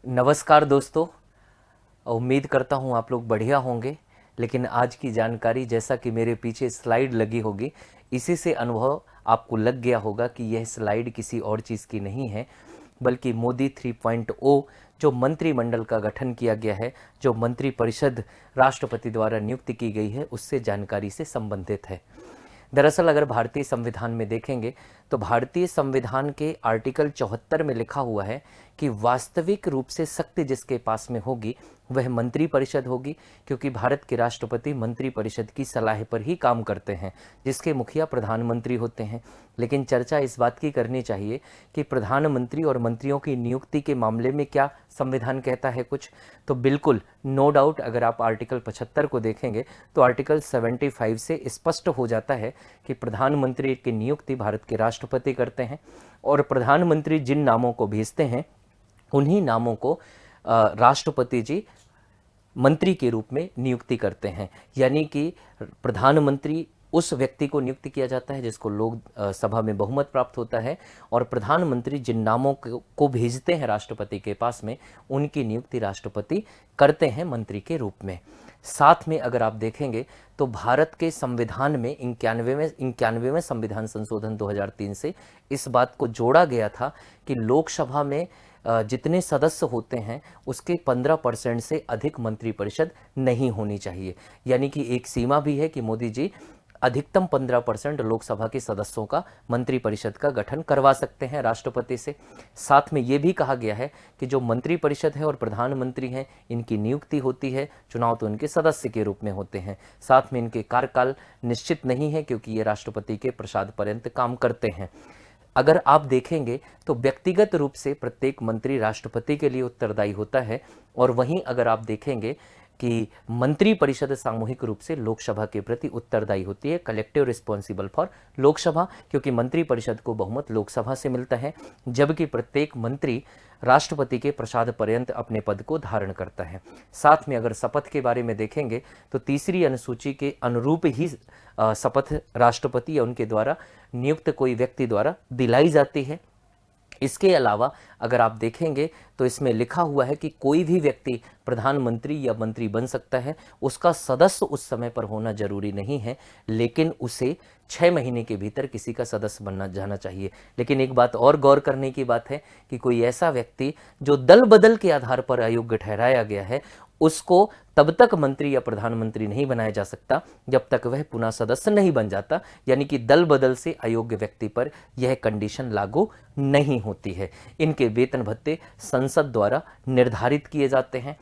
नमस्कार दोस्तों। उम्मीद करता हूँ आप लोग बढ़िया होंगे। लेकिन आज की जानकारी, जैसा कि मेरे पीछे स्लाइड लगी होगी, इसी से अनुभव आपको लग गया होगा कि यह स्लाइड किसी और चीज़ की नहीं है, बल्कि मोदी 3.0 जो मंत्रिमंडल का गठन किया गया है, जो मंत्री परिषद राष्ट्रपति द्वारा नियुक्त की गई है, उससे जानकारी से संबंधित है। दरअसल अगर भारतीय संविधान में देखेंगे तो भारतीय संविधान के आर्टिकल 74 में लिखा हुआ है कि वास्तविक रूप से शक्ति जिसके पास में होगी वह मंत्री परिषद होगी, क्योंकि भारत के राष्ट्रपति मंत्री परिषद की सलाह पर ही काम करते हैं, जिसके मुखिया प्रधानमंत्री होते हैं। लेकिन चर्चा इस बात की करनी चाहिए कि प्रधानमंत्री और मंत्रियों की नियुक्ति के मामले में क्या संविधान कहता है कुछ। तो बिल्कुल नो डाउट, अगर आप आर्टिकल 75 को देखेंगे तो आर्टिकल 75 से स्पष्ट हो जाता है कि प्रधानमंत्री की नियुक्ति भारत के राष्ट्रपति करते हैं, और प्रधानमंत्री जिन नामों को भेजते हैं उन्हीं नामों को राष्ट्रपति जी मंत्री के रूप में नियुक्ति करते हैं। यानी कि प्रधानमंत्री उस व्यक्ति को नियुक्त किया जाता है जिसको लोक सभा में बहुमत प्राप्त होता है, और प्रधानमंत्री जिन नामों को भेजते हैं राष्ट्रपति के पास में, उनकी नियुक्ति राष्ट्रपति करते हैं मंत्री के रूप में। साथ में अगर आप देखेंगे तो भारत के संविधान में 91वें संविधान संशोधन 2003 से इस बात को जोड़ा गया था कि लोकसभा में जितने सदस्य होते हैं उसके 15% से अधिक मंत्रिपरिषद नहीं होनी चाहिए। यानी कि एक सीमा भी है कि मोदी जी अधिकतम 15% लोकसभा के सदस्यों का मंत्रिपरिषद का गठन करवा सकते हैं राष्ट्रपति से। साथ में ये भी कहा गया है कि जो मंत्रिपरिषद है और प्रधानमंत्री हैं, इनकी नियुक्ति होती है, चुनाव तो इनके सदस्य के रूप में होते हैं। साथ में इनके कार्यकाल निश्चित नहीं है, क्योंकि ये राष्ट्रपति के प्रसाद पर्यंत काम करते हैं। अगर आप देखेंगे तो व्यक्तिगत रूप से प्रत्येक मंत्री राष्ट्रपति के लिए उत्तरदायी होता है, और वहीं अगर आप देखेंगे कि मंत्री परिषद सामूहिक रूप से लोकसभा के प्रति उत्तरदायी होती है, कलेक्टिव रिस्पॉन्सिबल फॉर लोकसभा, क्योंकि मंत्री परिषद को बहुमत लोकसभा से मिलता है, जबकि प्रत्येक मंत्री राष्ट्रपति के प्रसाद पर्यंत अपने पद को धारण करता है। साथ में अगर शपथ के बारे में देखेंगे तो तीसरी अनुसूची के अनुरूप ही शपथ राष्ट्रपति या उनके द्वारा नियुक्त कोई व्यक्ति द्वारा दिलाई जाती है। इसके अलावा अगर आप देखेंगे तो इसमें लिखा हुआ है कि कोई भी व्यक्ति प्रधानमंत्री या मंत्री बन सकता है, उसका सदस्य उस समय पर होना जरूरी नहीं है, लेकिन उसे 6 महीने के भीतर किसी का सदस्य बनना जाना चाहिए। लेकिन एक बात और गौर करने की बात है कि कोई ऐसा व्यक्ति जो दल बदल के आधार पर अयोग्य ठहराया गया है, उसको तब तक मंत्री या प्रधानमंत्री नहीं बनाया जा सकता जब तक वह पुनः सदस्य नहीं बन जाता। यानी कि दल बदल से अयोग्य व्यक्ति पर यह कंडीशन लागू नहीं होती है। इनके वेतन भत्ते संसद द्वारा निर्धारित किए जाते हैं।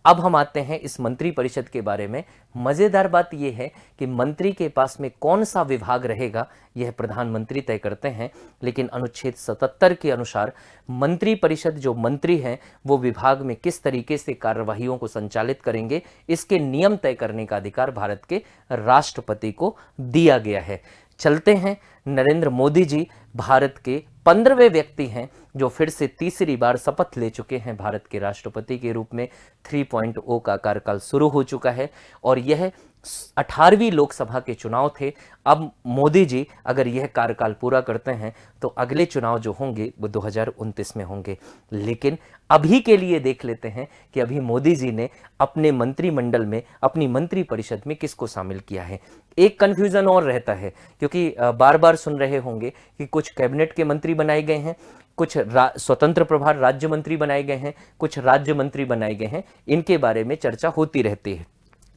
अब हम आते हैं इस मंत्री परिषद के बारे में। मजेदार बात यह है कि मंत्री के पास में कौन सा विभाग रहेगा यह प्रधानमंत्री तय करते हैं, लेकिन अनुच्छेद 77 के अनुसार मंत्री परिषद जो मंत्री हैं वो विभाग में किस तरीके से कार्यवाहियों को संचालित करेंगे, इसके नियम तय करने का अधिकार भारत के राष्ट्रपति को दिया गया है। चलते हैं, नरेंद्र मोदी जी भारत के 15वें व्यक्ति हैं जो फिर से तीसरी बार शपथ ले चुके हैं भारत के राष्ट्रपति के रूप में। 3.0 का कार्यकाल शुरू हो चुका है, और यह 18वीं लोकसभा के चुनाव थे। अब मोदी जी अगर यह कार्यकाल पूरा करते हैं तो अगले चुनाव जो होंगे वो 2029 में होंगे। लेकिन अभी के लिए देख लेते हैं कि अभी मोदी जी ने अपने मंत्रिमंडल में, अपनी मंत्री परिषद में किसको शामिल किया है। एक कंफ्यूजन और रहता है, क्योंकि बार बार सुन रहे होंगे कि कुछ कैबिनेट के मंत्री बनाए गए हैं, कुछ स्वतंत्र प्रभार राज्य मंत्री बनाए गए हैं, कुछ राज्य मंत्री बनाए गए हैं। इनके बारे में चर्चा होती रहती है।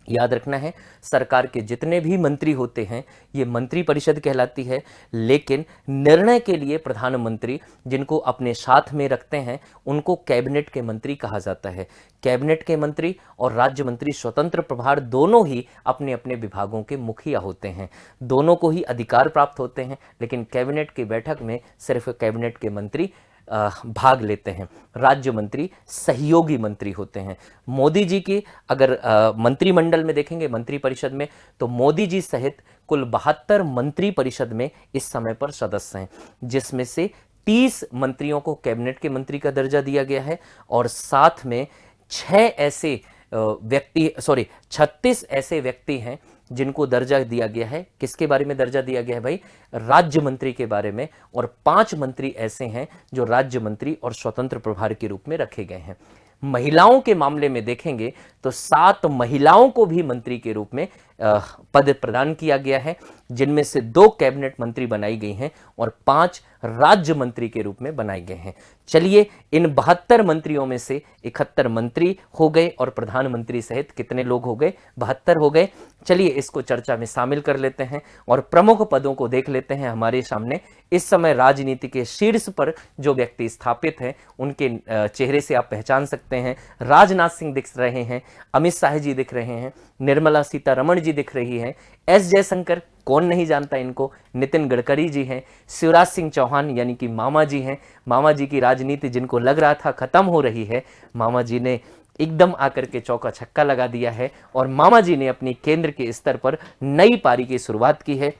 याद रखना है, सरकार के जितने भी मंत्री होते हैं ये मंत्री परिषद कहलाती है, लेकिन निर्णय के लिए प्रधानमंत्री जिनको अपने साथ में रखते हैं उनको कैबिनेट के मंत्री कहा जाता है। कैबिनेट के मंत्री और राज्य मंत्री स्वतंत्र प्रभार दोनों ही अपने अपने विभागों के मुखिया होते हैं, दोनों को ही अधिकार प्राप्त होते हैं, लेकिन कैबिनेट की बैठक में सिर्फ कैबिनेट के मंत्री भाग लेते हैं। राज्य मंत्री सहयोगी मंत्री होते हैं। मोदी जी की अगर मंत्रिमंडल में देखेंगे, मंत्री परिषद में, तो मोदी जी सहित कुल 72 मंत्री परिषद में इस समय पर सदस्य हैं, जिसमें से 30 मंत्रियों को कैबिनेट के मंत्री का दर्जा दिया गया है, और साथ में 36 ऐसे व्यक्ति हैं जिनको दर्जा दिया गया है। किसके बारे में दर्जा दिया गया है भाई? राज्य मंत्री के बारे में। और 5 मंत्री ऐसे हैं जो राज्य मंत्री और स्वतंत्र प्रभार के रूप में रखे गए हैं। महिलाओं के मामले में देखेंगे तो 7 महिलाओं को भी मंत्री के रूप में पद प्रदान किया गया है, जिनमें से 2 कैबिनेट मंत्री बनाई गई हैं और 5 राज्य मंत्री के रूप में बनाए गए हैं। चलिए, इन 72 मंत्रियों में से 71 मंत्री हो गए और प्रधानमंत्री सहित कितने लोग हो गए? 72 हो गए। चलिए इसको चर्चा में शामिल कर लेते हैं और प्रमुख पदों को देख लेते हैं हमारे सामने। इस समय राजनीति के शीर्ष पर जो व्यक्ति स्थापित हैं उनके चेहरे से आप पहचान सकते हैं। राजनाथ सिंह दिख रहे हैं, अमित शाह जी दिख रहे हैं, निर्मला सीतारमण जी दिख रही हैं, एस जयशंकर, कौन नहीं जानता इनको, नितिन गडकरी जी हैं, शिवराज सिंह चौहान यानी कि मामा जी हैं। मामा जी की राजनीति जिनको लग रहा था खत्म हो रही है, मामा जी ने एकदम आकर के चौका छक्का लगा दिया है और मामा जी ने अपनी केंद्र के स्तर पर नई पारी की शुरुआत की है।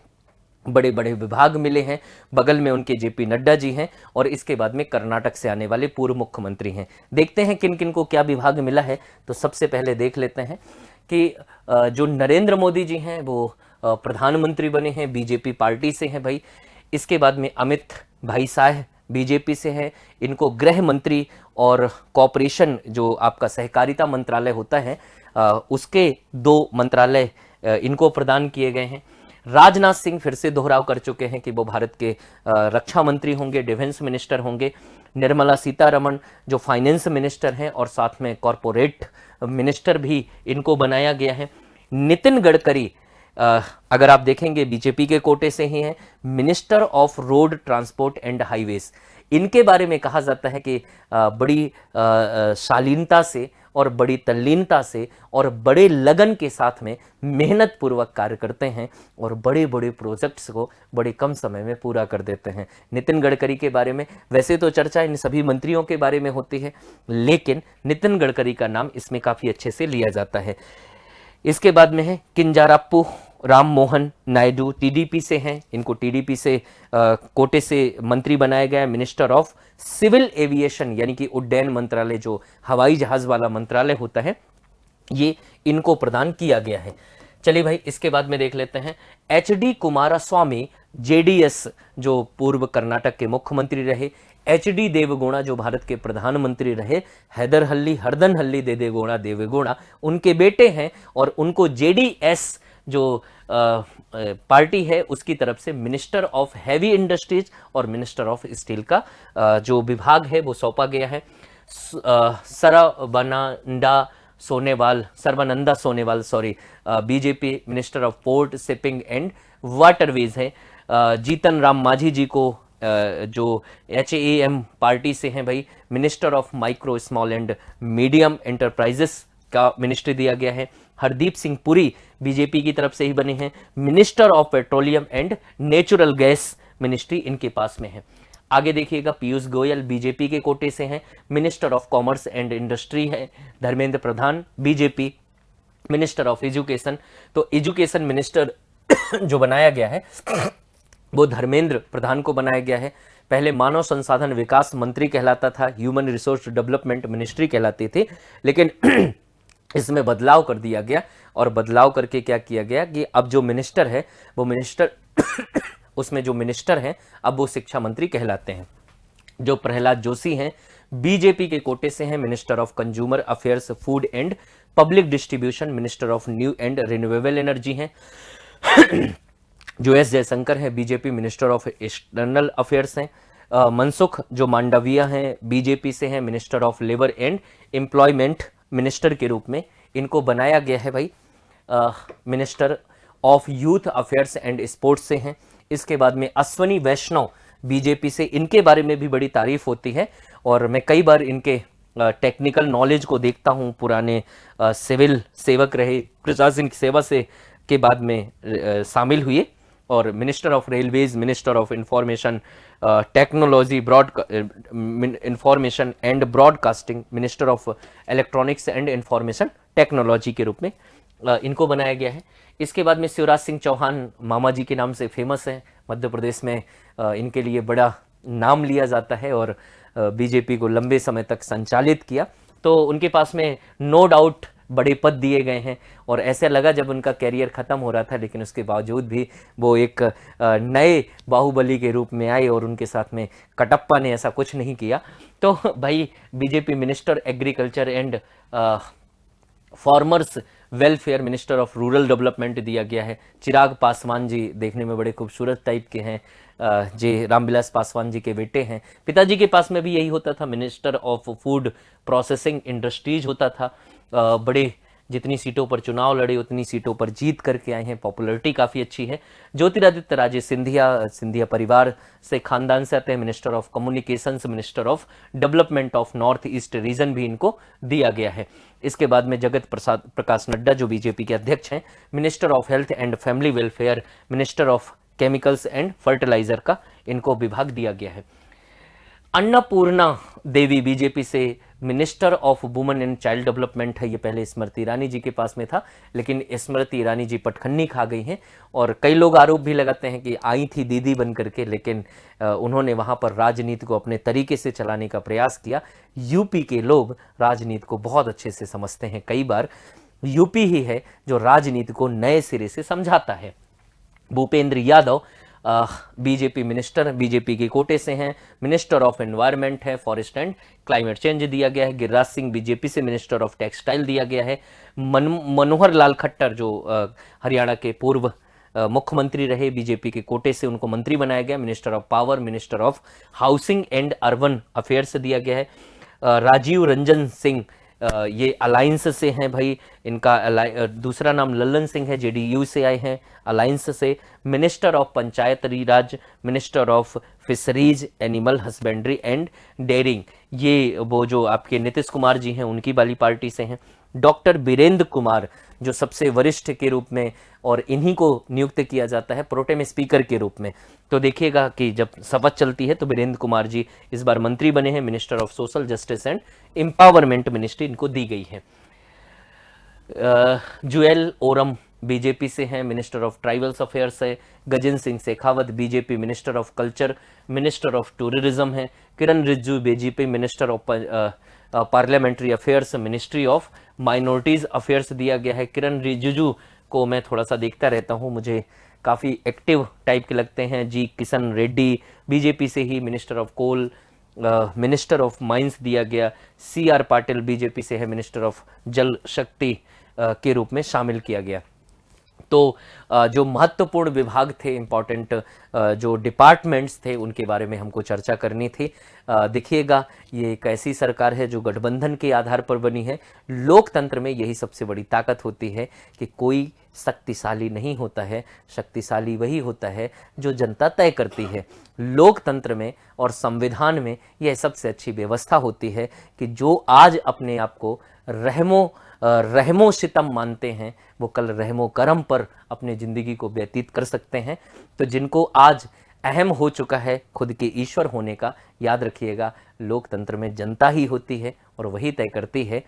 बड़े बड़े विभाग मिले हैं, बगल में उनके जेपी नड्डा जी हैं और इसके बाद में कर्नाटक से आने वाले पूर्व मुख्यमंत्री हैं। देखते हैं किन किन को क्या विभाग मिला है। तो सबसे पहले देख लेते हैं कि जो नरेंद्र मोदी जी हैं वो प्रधानमंत्री बने हैं, बीजेपी पार्टी से हैं भाई। इसके बाद में अमित भाई शाह बीजेपी से हैं, इनको गृह मंत्री और कॉर्पोरेशन जो आपका सहकारिता मंत्रालय होता है उसके 2 मंत्रालय इनको प्रदान किए गए हैं। राजनाथ सिंह फिर से दोहराव कर चुके हैं कि वो भारत के रक्षा मंत्री होंगे, डिफेंस मिनिस्टर होंगे। निर्मला सीतारमण जो फाइनेंस मिनिस्टर हैं और साथ में कॉरपोरेट मिनिस्टर भी इनको बनाया गया है। नितिन गडकरी अगर आप देखेंगे बीजेपी के कोटे से ही हैं, minister of road transport and highways. इनके बारे में कहा जाता है कि बड़ी शालीनता से और बड़ी तल्लीनता से और बड़े लगन के साथ में मेहनत पूर्वक कार्य करते हैं और बड़े बड़े प्रोजेक्ट्स को बड़े कम समय में पूरा कर देते हैं। नितिन गडकरी के बारे में वैसे तो चर्चा इन सभी मंत्रियों के बारे में होती है, लेकिन नितिन गडकरी का नाम इसमें काफ़ी अच्छे से लिया जाता है। इसके बाद में है किंजाराप्पू राम मोहन नायडू, टीडीपी से हैं, इनको टीडीपी से कोटे से मंत्री बनाया गया है। मिनिस्टर ऑफ सिविल एविएशन यानी कि उड्डयन मंत्रालय जो हवाई जहाज वाला मंत्रालय होता है, ये इनको प्रदान किया गया है। चलिए भाई, इसके बाद में देख लेते हैं एचडी कुमारस्वामी, जेडीएस जो पूर्व कर्नाटक के मुख्यमंत्री रहे, एचडी देवगौड़ा जो भारत के प्रधानमंत्री रहे, हरदनहल्ली देवेगौड़ा उनके बेटे हैं और उनको जेडीएस जो पार्टी है उसकी तरफ से मिनिस्टर ऑफ हैवी इंडस्ट्रीज और मिनिस्टर ऑफ स्टील का जो विभाग है वो सौंपा गया है। Sarbananda Sonewal BJP minister of port shipping and waterways है। जीतन राम मांझी जी को जो HAM पार्टी से हैं भाई, minister of micro small and medium enterprises का मिनिस्ट्री दिया गया है। हरदीप सिंह पुरी बीजेपी की तरफ से ही बने हैं, minister of petroleum and natural gas ministry इनके पास में है। आगे देखिएगा पीयूष गोयल बीजेपी के कोटे से हैं, minister of commerce and industry है। Dharmendra Pradhan BJP, minister of education. तो एजुकेशन मिनिस्टर जो बनाया गया है वो धर्मेंद्र प्रधान को बनाया गया है। पहले मानव संसाधन विकास मंत्री कहलाता था, ह्यूमन रिसोर्स डेवलपमेंट मिनिस्ट्री कहलाती थी, लेकिन इसमें बदलाव कर दिया गया और बदलाव करके क्या किया गया कि अब जो मिनिस्टर है वो मिनिस्टर उसमें जो मिनिस्टर हैं अब वो शिक्षा मंत्री कहलाते हैं। जो प्रहलाद जोशी हैं बीजेपी के कोटे से हैं, minister of consumer affairs, food and public distribution, minister of new and renewable energy हैं। जो एस जयशंकर हैं BJP minister of external affairs हैं। मनसुख जो मांडविया हैं बीजेपी से हैं, minister of labour and employment minister के रूप में इनको बनाया गया है भाई। Minister of youth affairs and sports से हैं। इसके बाद में अश्वनी वैष्णव बीजेपी से, इनके बारे में भी बड़ी तारीफ होती है और मैं कई बार इनके टेक्निकल नॉलेज को देखता हूं। पुराने सिविल सेवक रहे, प्रशासनिक सेवा से के बाद में शामिल हुए और minister of railways, minister of information technology information and broadcasting, minister of electronics and information technology के रूप में इनको बनाया गया है। इसके बाद में शिवराज सिंह चौहान मामा जी के नाम से फेमस हैं, मध्य प्रदेश में इनके लिए बड़ा नाम लिया जाता है और बीजेपी को लंबे समय तक संचालित किया। तो उनके पास में नो डाउट बड़े पद दिए गए हैं, और ऐसा लगा जब उनका कैरियर ख़त्म हो रहा था, लेकिन उसके बावजूद भी वो एक नए बाहुबली के रूप में आए और उनके साथ में कटप्पा ने ऐसा कुछ नहीं किया। तो भाई BJP minister agriculture and farmers welfare, minister of rural development दिया गया है। चिराग पासवान जी देखने में बड़े खूबसूरत टाइप के हैं, जे रामविलास पासवान जी के बेटे हैं। पिताजी के पास में भी यही होता था, minister of food processing industries होता था। बड़े जितनी सीटों पर चुनाव लड़े उतनी सीटों पर जीत करके आए हैं, पॉपुलैरिटी काफ़ी अच्छी है। ज्योतिरादित्य राजे सिंधिया परिवार से खानदान से आते हैं, minister of communications, minister of development of north east region भी इनको दिया गया है। इसके बाद में जगत प्रकाश नड्डा जो बीजेपी के अध्यक्ष हैं, minister of health and family welfare, minister of chemicals and fertiliser का इनको विभाग दिया गया है। अन्नपूर्णा देवी बीजेपी से minister of women and child development है। ये पहले स्मृति ईरानी जी के पास में था, लेकिन स्मृति ईरानी जी पटखन्नी खा गई हैं, और कई लोग आरोप भी लगाते हैं कि आई थी दीदी बन करके, लेकिन उन्होंने वहां पर राजनीति को अपने तरीके से चलाने का प्रयास किया। यूपी के लोग राजनीति को बहुत अच्छे से समझते हैं, कई बार यूपी ही है जो राजनीति को नए सिरे से समझाता है। Bhupendra Yadav BJP minister, BJP के कोटे से हैं, मिनिस्टर ऑफ एनवायरनमेंट है, फॉरेस्ट एंड क्लाइमेट चेंज दिया गया है। गिरिराज सिंह बीजेपी से मिनिस्टर ऑफ टेक्सटाइल दिया गया है। मनोहर लाल खट्टर जो हरियाणा के पूर्व मुख्यमंत्री रहे, बीजेपी के कोटे से उनको मंत्री बनाया गया, minister of power, minister of housing and urban affairs दिया गया है। राजीव रंजन सिंह ये अलायंस से हैं भाई, इनका दूसरा नाम लल्लन सिंह है, जेडीयू से आए हैं अलायंस से। Minister of Panchayati Raj, minister of fisheries, animal husbandry and dairying, ये वो जो आपके नीतीश कुमार जी हैं उनकी वाली पार्टी से हैं। डॉक्टर बीरेंद्र कुमार जो सबसे वरिष्ठ के रूप में, और इन्हीं को नियुक्त किया जाता है प्रोटेम स्पीकर के रूप में। तो देखिएगा कि जब शपथ चलती है तो बीरेंद्र कुमार जी इस बार मंत्री बने हैं। Minister of social justice and empowerment ministry इनको दी गई है। जुएल ओरम बीजेपी से हैं, मिनिस्टर ऑफ ट्राइबल्स अफेयर्स है। Gajendra Singh Shekhawat BJP minister of culture, minister of tourism है। Kiren Rijiju BJP minister of parliamentary affairs, ministry of minorities affairs दिया गया है। किरण रिजिजू को मैं थोड़ा सा देखता रहता हूँ, मुझे काफ़ी एक्टिव टाइप के लगते हैं। जी किशन रेड्डी बीजेपी से ही, minister of coal, minister of mines दिया गया। CR पाटिल बीजेपी से है, मिनिस्टर ऑफ जल शक्ति के रूप में शामिल किया गया। तो जो महत्वपूर्ण विभाग थे, इंपॉर्टेंट जो डिपार्टमेंट्स थे, उनके बारे में हमको चर्चा करनी थी। देखिएगा ये एक ऐसी सरकार है जो गठबंधन के आधार पर बनी है। लोकतंत्र में यही सबसे बड़ी ताकत होती है कि कोई शक्तिशाली नहीं होता है, शक्तिशाली वही होता है जो जनता तय करती है। लोकतंत्र में और संविधान में यह सबसे अच्छी व्यवस्था होती है कि जो आज अपने आप को रहमो सितम मानते हैं, वो कल रहमो करम पर अपने ज़िंदगी को व्यतीत कर सकते हैं। तो जिनको आज अहम हो चुका है खुद के ईश्वर होने का, याद रखिएगा लोकतंत्र में जनता ही होती है और वही तय करती है।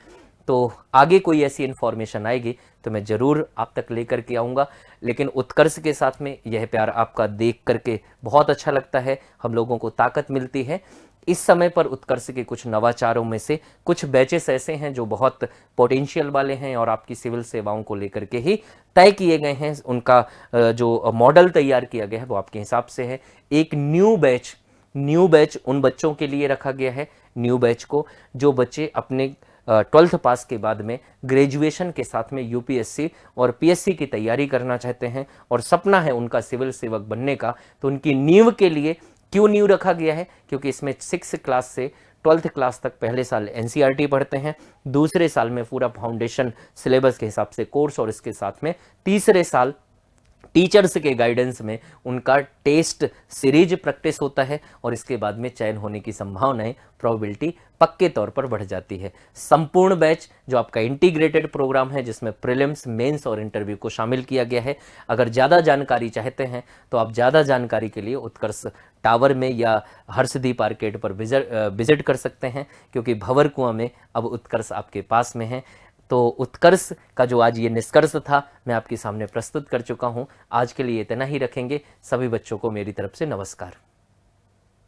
तो आगे कोई ऐसी इन्फॉर्मेशन आएगी तो मैं ज़रूर आप तक लेकर के आऊँगा। लेकिन उत्कर्ष के साथ में यह प्यार आपका देख करके बहुत अच्छा लगता है, हम लोगों को ताकत मिलती है। इस समय पर उत्कर्ष के कुछ नवाचारों में से कुछ बैचेस ऐसे हैं जो बहुत पोटेंशियल वाले हैं और आपकी सिविल सेवाओं को लेकर के ही तय किए गए हैं। उनका जो मॉडल तैयार किया गया है वो आपके हिसाब से है। एक न्यू बैच उन बच्चों के लिए रखा गया है, न्यू बैच को, जो बच्चे अपने 12th पास के बाद में ग्रेजुएशन के साथ में UPSC और PSC की तैयारी करना चाहते हैं और सपना है उनका सिविल सेवक बनने का। तो उनकी नींव के लिए क्यों नींव रखा गया है? क्योंकि इसमें 6th क्लास से 12th क्लास तक पहले साल NCERT पढ़ते हैं, दूसरे साल में पूरा फाउंडेशन सिलेबस के हिसाब से कोर्स, और इसके साथ में तीसरे साल टीचर्स के गाइडेंस में उनका टेस्ट सीरीज प्रैक्टिस होता है और इसके बाद में चयन होने की संभावनाएं, प्रोबेबिलिटी पक्के तौर पर बढ़ जाती है। संपूर्ण बैच जो आपका इंटीग्रेटेड प्रोग्राम है जिसमें प्रीलिम्स, मेंस और इंटरव्यू को शामिल किया गया है। अगर ज़्यादा जानकारी चाहते हैं तो आप ज़्यादा जानकारी के लिए उत्कर्ष टावर में या हर्षदीप आर्केड पर विजिट कर सकते हैं, क्योंकि भंवर कुआं में अब उत्कर्ष आपके पास में है। तो उत्कर्ष का जो आज ये निष्कर्ष था मैं आपके सामने प्रस्तुत कर चुका हूँ। आज के लिए इतना ही रखेंगे। सभी बच्चों को मेरी तरफ से नमस्कार।